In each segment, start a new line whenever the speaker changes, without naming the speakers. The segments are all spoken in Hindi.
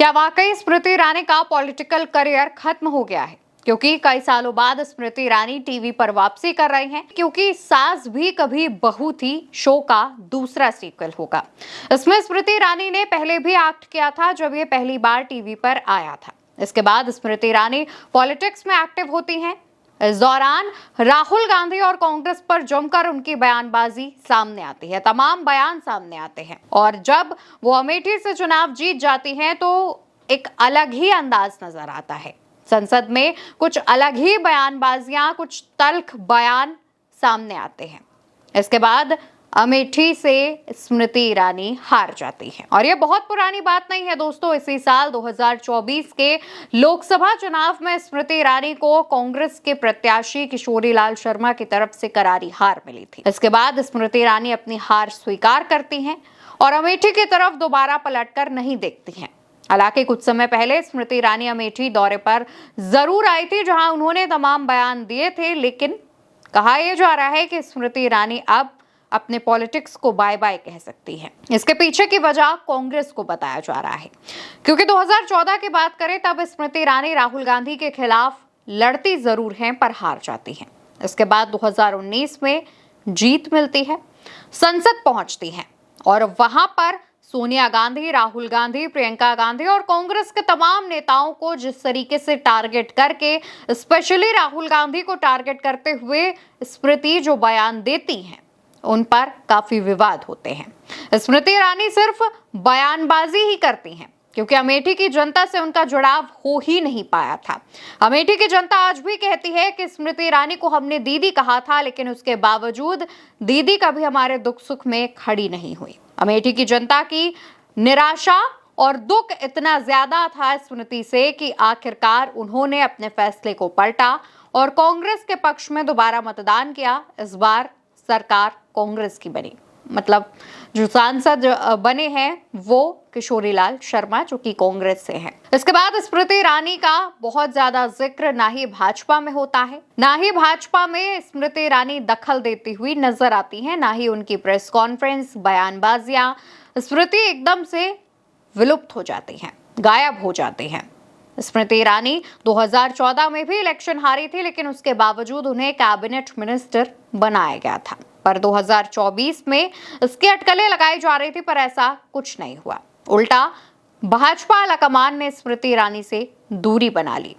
क्या वाकई स्मृति ईरानी का पॉलिटिकल करियर खत्म हो गया है? क्योंकि कई सालों बाद स्मृति ईरानी टीवी पर वापसी कर रही हैं, क्योंकि सास भी कभी बहू थी शो का दूसरा सीक्वल होगा। इसमें स्मृति ईरानी ने पहले भी एक्ट किया था जब ये पहली बार टीवी पर आया था। इसके बाद स्मृति ईरानी पॉलिटिक्स में एक्टिव होती हैं। इस दौरान राहुल गांधी और कांग्रेस पर जमकर उनकी बयानबाजी सामने आती है, तमाम बयान सामने आते हैं। और जब वो अमेठी से चुनाव जीत जाती हैं तो एक अलग ही अंदाज नजर आता है। संसद में कुछ अलग ही बयानबाजियां, कुछ तल्ख बयान सामने आते हैं। इसके बाद अमेठी से स्मृति ईरानी हार जाती है। और ये बहुत पुरानी बात नहीं है दोस्तों। इसी साल 2024 के लोकसभा चुनाव में स्मृति ईरानी को कांग्रेस के प्रत्याशी किशोरीलाल शर्मा की तरफ से करारी हार मिली थी। इसके बाद स्मृति ईरानी अपनी हार स्वीकार करती हैं और अमेठी की तरफ दोबारा पलटकर नहीं देखती हैं। हालांकि कुछ समय पहले स्मृति ईरानी अमेठी दौरे पर जरूर आई थी, जहां उन्होंने तमाम बयान दिए थे, लेकिन कहा यह जा रहा है कि स्मृति ईरानी अब अपने पॉलिटिक्स को बाय बाय कह सकती है। इसके पीछे की वजह कांग्रेस को बताया जा रहा है, क्योंकि 2014 की बात करें तब स्मृति ईरानी राहुल गांधी के खिलाफ लड़ती जरूर हैं पर हार जाती हैं। इसके बाद 2019 में जीत मिलती है, संसद पहुंचती हैं और वहां पर सोनिया गांधी, राहुल गांधी, प्रियंका गांधी और कांग्रेस के तमाम नेताओं को जिस तरीके से टारगेट करके, स्पेशली राहुल गांधी को टारगेट करते हुए स्मृति जो बयान देती हैं, उन पर काफी विवाद होते हैं। स्मृति ईरानी सिर्फ बयानबाजी ही करती हैं, क्योंकि अमेठी की जनता से उनका जुड़ाव हो ही नहीं पाया था। अमेठी की जनता आज भी कहती है कि स्मृति ईरानी को हमने दीदी कहा था, लेकिन उसके बावजूद दीदी कभी हमारे दुख सुख में खड़ी नहीं हुई। अमेठी की जनता की निराशा और दुख इतना ज्यादा था स्मृति से कि आखिरकार उन्होंने अपने फैसले को पलटा और कांग्रेस के पक्ष में दोबारा मतदान किया। इस बार सरकार कांग्रेस की बनी, मतलब जो सांसद बने हैं वो किशोरीलाल शर्मा, जो कि कांग्रेस से हैं। इसके बाद स्मृति ईरानी का बहुत ज्यादा जिक्र ना ही भाजपा में होता है, ना ही भाजपा में स्मृति ईरानी दखल देती हुई नजर आती हैं, ना ही उनकी प्रेस कॉन्फ्रेंस, बयानबाजियां। स्मृति एकदम से विलुप्त हो जाती हैं, गायब हो जाती हैं। स्मृति ईरानी 2014 में भी इलेक्शन हारी थी, लेकिन उसके बावजूद उन्हें कैबिनेट मिनिस्टर बनाया गया था। पर 2024 में इसकी अटकलें लगाई जा रही थी, पर ऐसा कुछ नहीं हुआ। उल्टा भाजपा आलाकमान ने स्मृति ईरानी से दूरी बना ली।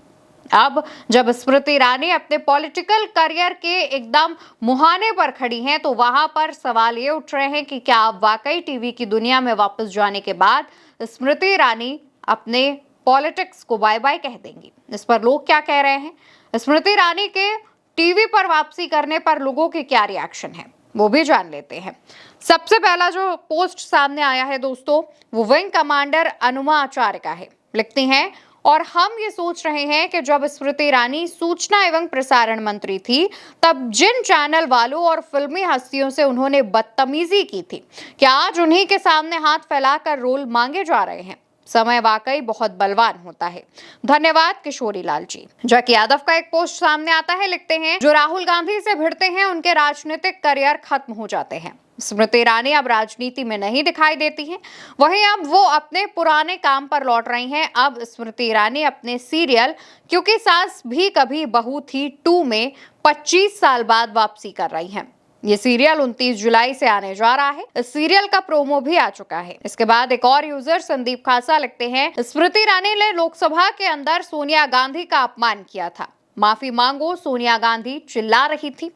अब जब स्मृति ईरानी अपने पॉलिटिकल करियर के एकदम मुहाने पर खड़ी हैं, तो वहां पर सवाल ये उठ रहे हैं कि क्या अब वाकई टीवी की दुनिया में वापस जाने के बाद स्मृति ईरानी अपने पॉलिटिक्स को बाय बाय कह देंगी? इस पर लोग क्या कह रहे हैं? स्मृति ईरानी के टीवी पर वापसी करने पर लोगों के क्या रिएक्शन है, वो भी जान लेते हैं। सबसे पहला जो पोस्ट सामने आया है दोस्तों, वो विंग कमांडर अनुमा आचार्य का है। लिखती हैं, और हम ये सोच रहे हैं कि जब स्मृति ईरानी सूचना एवं प्रसारण मंत्री थी, तब जिन चैनल वालों और फिल्मी हस्तियों से उन्होंने बदतमीजी की थी, क्या आज उन्हीं के सामने हाथ फैलाकर रोल मांगे जा रहे हैं? समय वाकई बहुत बलवान होता है। धन्यवाद किशोरीलाल जी। जैकी यादव का एक पोस्ट सामने आता है। लिखते हैं, जो राहुल गांधी से भिड़ते हैं उनके राजनीतिक करियर खत्म हो जाते हैं। स्मृति ईरानी अब राजनीति में नहीं दिखाई देती हैं, वहीं अब वो अपने पुराने काम पर लौट रही हैं। अब स्मृति ईरानी अपने सीरियल क्योंकि सास भी कभी बहू थी 2 में 25 साल बाद वापसी कर रही हैं। ये सीरियल 29 जुलाई से आने जा रहा है। इस सीरियल का प्रोमो भी आ चुका है। इसके बाद एक और यूजर संदीप खासा लिखते हैं, स्मृति ईरानी ने लोकसभा के अंदर सोनिया गांधी का अपमान किया था, माफी मांगो, सोनिया गांधी चिल्ला रही थी।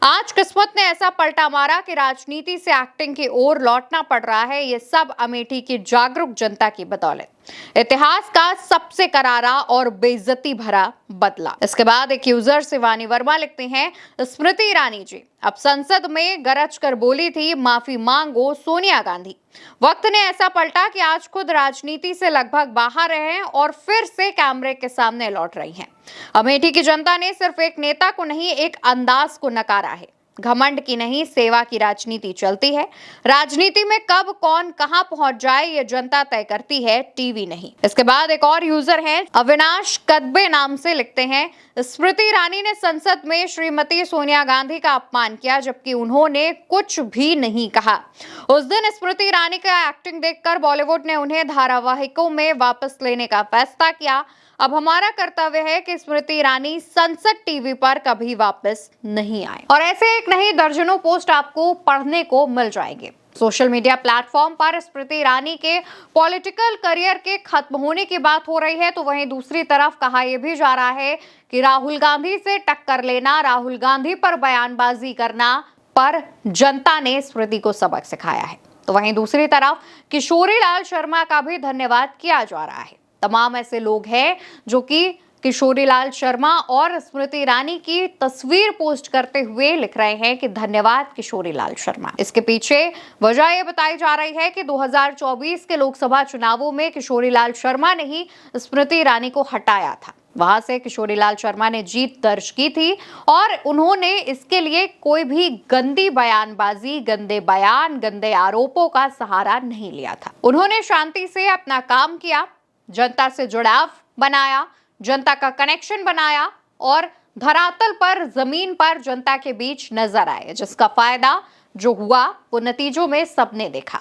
आज किस्मत ने ऐसा पलटा मारा कि राजनीति से एक्टिंग की ओर लौटना पड़ रहा है। ये सब अमेठी की जागरूक जनता की बदौलत। इतिहास का सबसे करारा और बेइज्जती भरा बदला। इसके बाद एक यूजर शिवानी वर्मा लिखते हैं, स्मृति ईरानी जी अब संसद में गरज कर बोली थी, माफी मांगो सोनिया गांधी। वक्त ने ऐसा पलटा कि आज खुद राजनीति से लगभग बाहर हैं और फिर से कैमरे के सामने लौट रही हैं। अमेठी की जनता ने सिर्फ एक नेता को नहीं, एक अंदाज को नकारा है। घमंड की नहीं, सेवा की राजनीति चलती है। राजनीति में कब कौन कहां पहुंच जाए ये जनता तय करती है, टीवी नहीं। इसके बाद एक और यूजर हैं, अविनाश कदबे नाम से लिखते हैं, स्मृति ईरानी ने संसद में श्रीमती सोनिया गांधी का अपमान किया जबकि उन्होंने कुछ भी नहीं कहा। उस दिन स्मृति ईरानी का एक्टिंग देखकर बॉलीवुड ने उन्हें धारावाहिकों में वापस लेने का फैसला किया। अब हमारा कर्तव्य है कि स्मृति ईरानी संसद टीवी पर कभी वापस नहीं आए। और ऐसे एक नहीं दर्जनों पोस्ट आपको पढ़ने को मिल जाएंगे। सोशल मीडिया प्लेटफॉर्म पर स्मृति ईरानी के पॉलिटिकल करियर के खत्म होने की बात हो रही है, तो वहीं दूसरी तरफ कहा यह भी जा रहा है कि राहुल गांधी से टक्कर लेना, राहुल गांधी पर बयानबाजी करना पर जनता ने स्मृति को सबक सिखाया है। तो वहीं दूसरी तरफ किशोरीलाल शर्मा का भी धन्यवाद किया जा रहा है। तमाम ऐसे लोग हैं जो कि किशोरीलाल शर्मा और स्मृति ईरानी की तस्वीर पोस्ट करते हुए लिख रहे हैं कि धन्यवाद किशोरीलाल शर्मा। इसके पीछे वजह यह बताई जा रही है कि 2024 के लोकसभा चुनावों में किशोरीलाल शर्मा ने ही स्मृति ईरानी को हटाया था। वहां से किशोरीलाल शर्मा ने जीत दर्ज की थी और उन्होंने इसके लिए कोई भी गंदी बयानबाजी, गंदे बयान, गंदे आरोपों का सहारा नहीं लिया था। उन्होंने शांति से अपना काम किया, जनता से जुड़ाव बनाया, जनता का कनेक्शन बनाया और धरातल पर, जमीन पर जनता के बीच नजर आए, जिसका फायदा जो हुआ वो नतीजों में सबने देखा।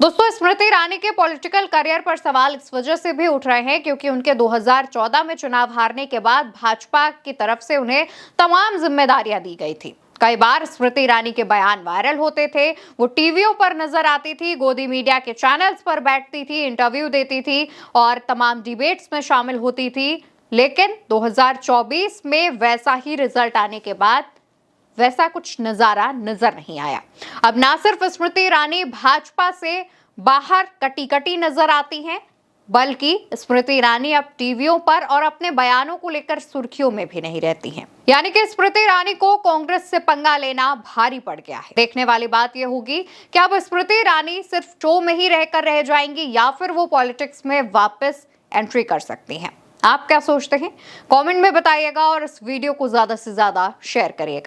दोस्तों, स्मृति ईरानी के पॉलिटिकल करियर पर सवाल इस वजह से भी उठ रहे हैं क्योंकि उनके 2014 में चुनाव हारने के बाद भाजपा की तरफ से उन्हें तमाम जिम्मेदारियां दी गई थी। कई बार स्मृति ईरानी के बयान वायरल होते थे, वो टीवियों पर नजर आती थी, गोदी मीडिया के चैनल्स पर बैठती थी, इंटरव्यू देती थी और तमाम डिबेट्स में शामिल होती थी। लेकिन 2024 में वैसा ही रिजल्ट आने के बाद वैसा कुछ नजारा नजर नहीं आया। अब ना सिर्फ स्मृति ईरानी भाजपा से बाहर कटी कटी नजर आती हैं, बल्कि स्मृति ईरानी अब टीवियों पर और अपने बयानों को लेकर सुर्खियों में भी नहीं रहती हैं। यानी कि स्मृति ईरानी को कांग्रेस से पंगा लेना भारी पड़ गया है। देखने वाली बात यह होगी कि अब स्मृति ईरानी सिर्फ शो में ही रहकर रह जाएंगी या फिर वो पॉलिटिक्स में वापस एंट्री कर सकती हैं। आप क्या सोचते हैं? कमेंट में बताइएगा और इस वीडियो को ज्यादा से ज्यादा शेयर करिएगा।